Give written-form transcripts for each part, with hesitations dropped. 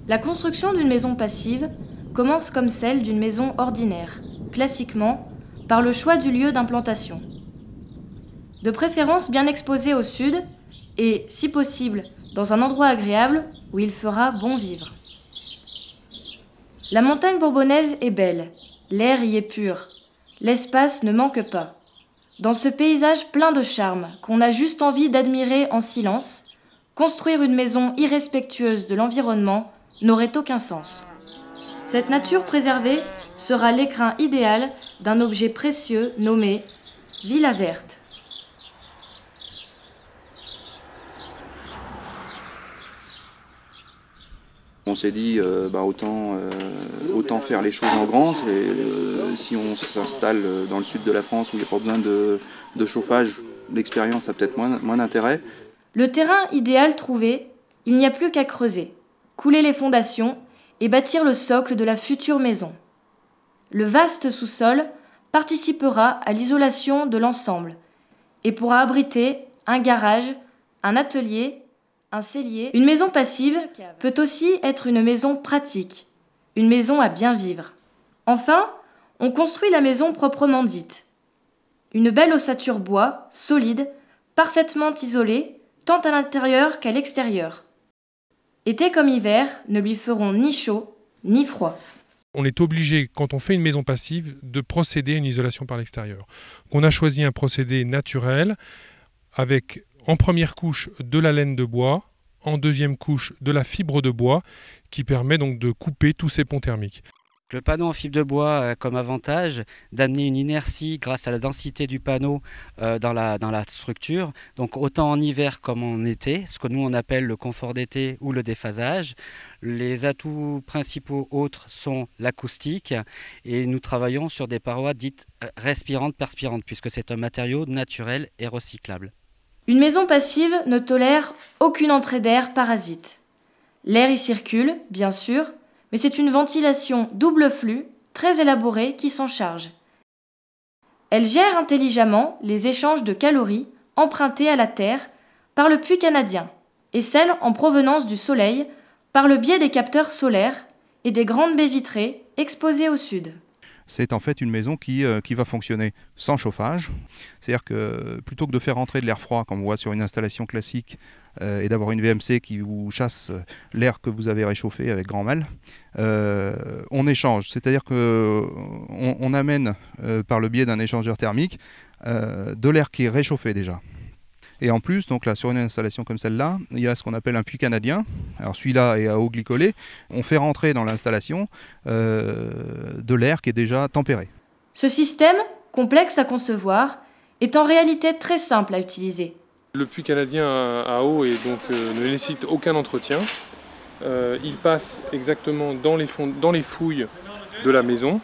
La construction d'une maison passive commence comme celle d'une maison ordinaire, classiquement par le choix du lieu d'implantation. De préférence bien exposé au sud et, si possible, dans un endroit agréable où il fera bon vivre. La montagne bourbonnaise est belle, l'air y est pur, l'espace ne manque pas. Dans ce paysage plein de charme qu'on a juste envie d'admirer en silence, construire une maison irrespectueuse de l'environnement n'aurait aucun sens. Cette nature préservée sera l'écrin idéal d'un objet précieux nommé Villa Verte. On s'est dit autant faire les choses en grand. Si on s'installe dans le sud de la France où il n'y a pas besoin de chauffage, l'expérience a peut-être moins d'intérêt. Le terrain idéal trouvé, il n'y a plus qu'à creuser, couler les fondations et bâtir le socle de la future maison. Le vaste sous-sol participera à l'isolation de l'ensemble et pourra abriter un garage, un atelier, un cellier. Une maison passive peut aussi être une maison pratique, une maison à bien vivre. Enfin, on construit la maison proprement dite. Une belle ossature bois, solide, parfaitement isolée, tant à l'intérieur qu'à l'extérieur. Été comme hiver ne lui feront ni chaud ni froid. On est obligé, quand on fait une maison passive, de procéder à une isolation par l'extérieur. On a choisi un procédé naturel avec en première couche de la laine de bois, en deuxième couche de la fibre de bois qui permet donc de couper tous ces ponts thermiques. Le panneau en fibre de bois a comme avantage d'amener une inertie grâce à la densité du panneau dans la structure. Donc autant en hiver comme en été, ce que nous on appelle le confort d'été ou le déphasage. Les atouts principaux autres sont l'acoustique et nous travaillons sur des parois dites respirantes-perspirantes puisque c'est un matériau naturel et recyclable. Une maison passive ne tolère aucune entrée d'air parasite. L'air y circule, bien sûr, mais c'est une ventilation double flux, très élaborée, qui s'en charge. Elle gère intelligemment les échanges de calories empruntées à la Terre par le puits canadien et celles en provenance du Soleil par le biais des capteurs solaires et des grandes baies vitrées exposées au sud. C'est en fait une maison qui va fonctionner sans chauffage. C'est-à-dire que plutôt que de faire entrer de l'air froid, comme on voit sur une installation classique, et d'avoir une VMC qui vous chasse l'air que vous avez réchauffé avec grand mal, on échange. C'est-à-dire qu'on amène, par le biais d'un échangeur thermique, de l'air qui est réchauffé déjà. Et en plus, donc là, sur une installation comme celle-là, il y a ce qu'on appelle un puits canadien. Alors celui-là est à eau glycolée. On fait rentrer dans l'installation de l'air qui est déjà tempéré. Ce système, complexe à concevoir, est en réalité très simple à utiliser. Le puits canadien à eau ne nécessite aucun entretien. Il passe exactement dans les fouilles de la maison.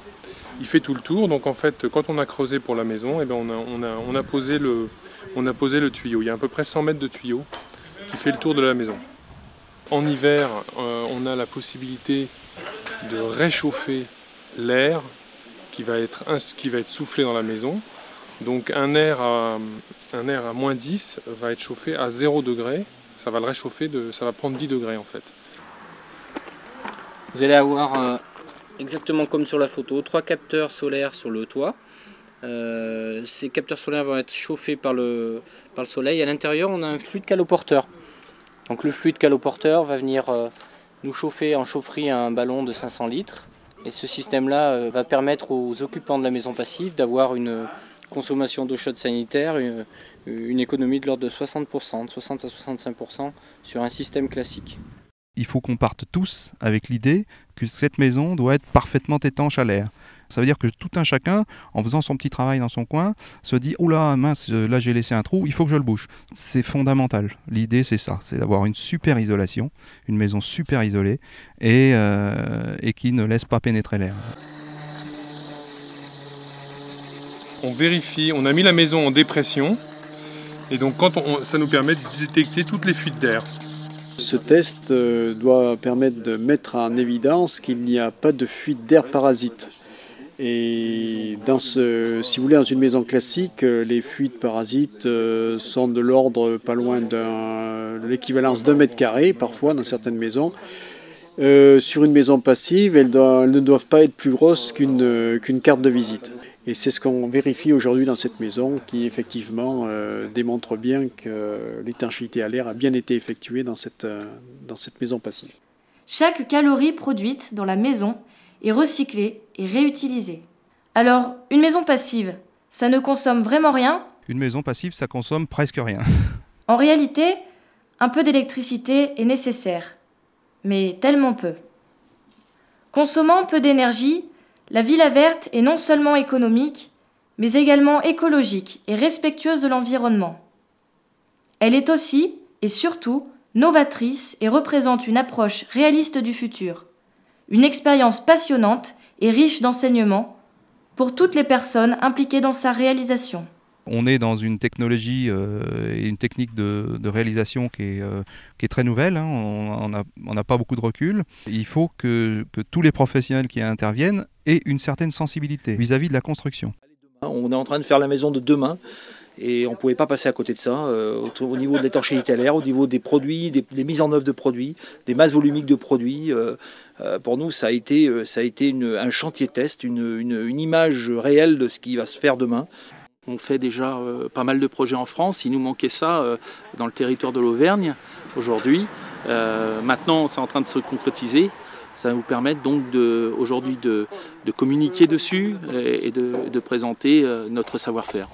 Il fait tout le tour. Donc en fait, quand on a creusé pour la maison, on a posé le tuyau. Il y a à peu près 100 mètres de tuyau qui fait le tour de la maison. En hiver, on a la possibilité de réchauffer l'air qui va être soufflé dans la maison. Donc un air à moins 10 va être chauffé à 0 degré. Ça va le réchauffer, ça va prendre 10 degrés en fait. Vous allez avoir, exactement comme sur la photo, 3 capteurs solaires sur le toit. Ces capteurs solaires vont être chauffés par le soleil. À l'intérieur, on a un fluide caloporteur. Donc le fluide caloporteur va venir nous chauffer en chaufferie un ballon de 500 litres. Et ce système-là va permettre aux occupants de la maison passive d'avoir une consommation d'eau chaude sanitaire, une économie de l'ordre de 60%, de 60 à 65% sur un système classique. Il faut qu'on parte tous avec l'idée que cette maison doit être parfaitement étanche à l'air. Ça veut dire que tout un chacun, en faisant son petit travail dans son coin, se dit « Oula, mince, là j'ai laissé un trou, il faut que je le bouche ». C'est fondamental. L'idée c'est ça, c'est d'avoir une super isolation, une maison super isolée et qui ne laisse pas pénétrer l'air. On vérifie, on a mis la maison en dépression et donc ça nous permet de détecter toutes les fuites d'air. Ce test doit permettre de mettre en évidence qu'il n'y a pas de fuite d'air parasite. Et si vous voulez, dans une maison classique, les fuites parasites sont de l'ordre pas loin de l'équivalence d'1 mètre carré, parfois dans certaines maisons. Sur une maison passive, elles ne doivent pas être plus grosses qu'une carte de visite. Et c'est ce qu'on vérifie aujourd'hui dans cette maison qui effectivement démontre bien que l'étanchéité à l'air a bien été effectuée dans cette maison passive. Chaque calorie produite dans la maison est recyclée et réutilisée. Alors, une maison passive, ça ne consomme vraiment rien ? Une maison passive, ça consomme presque rien. En réalité, un peu d'électricité est nécessaire, mais tellement peu. Consommant peu d'énergie, la villa verte est non seulement économique, mais également écologique et respectueuse de l'environnement. Elle est aussi, et surtout, novatrice et représente une approche réaliste du futur, une expérience passionnante et riche d'enseignements pour toutes les personnes impliquées dans sa réalisation. On est dans une technologie et une technique de réalisation qui est très nouvelle, hein. On n'a pas beaucoup de recul. Il faut que tous les professionnels qui interviennent aient une certaine sensibilité vis-à-vis de la construction. On est en train de faire la maison de demain et on ne pouvait pas passer à côté de ça au niveau de l'étanchéité à l'air, au niveau des produits, des mises en œuvre de produits, des masses volumiques de produits. Pour nous, ça a été un chantier test, une image réelle de ce qui va se faire demain. On fait déjà pas mal de projets en France, il nous manquait ça dans le territoire de l'Auvergne aujourd'hui. Maintenant, c'est en train de se concrétiser. Ça va nous permettre donc aujourd'hui de communiquer dessus et de présenter notre savoir-faire.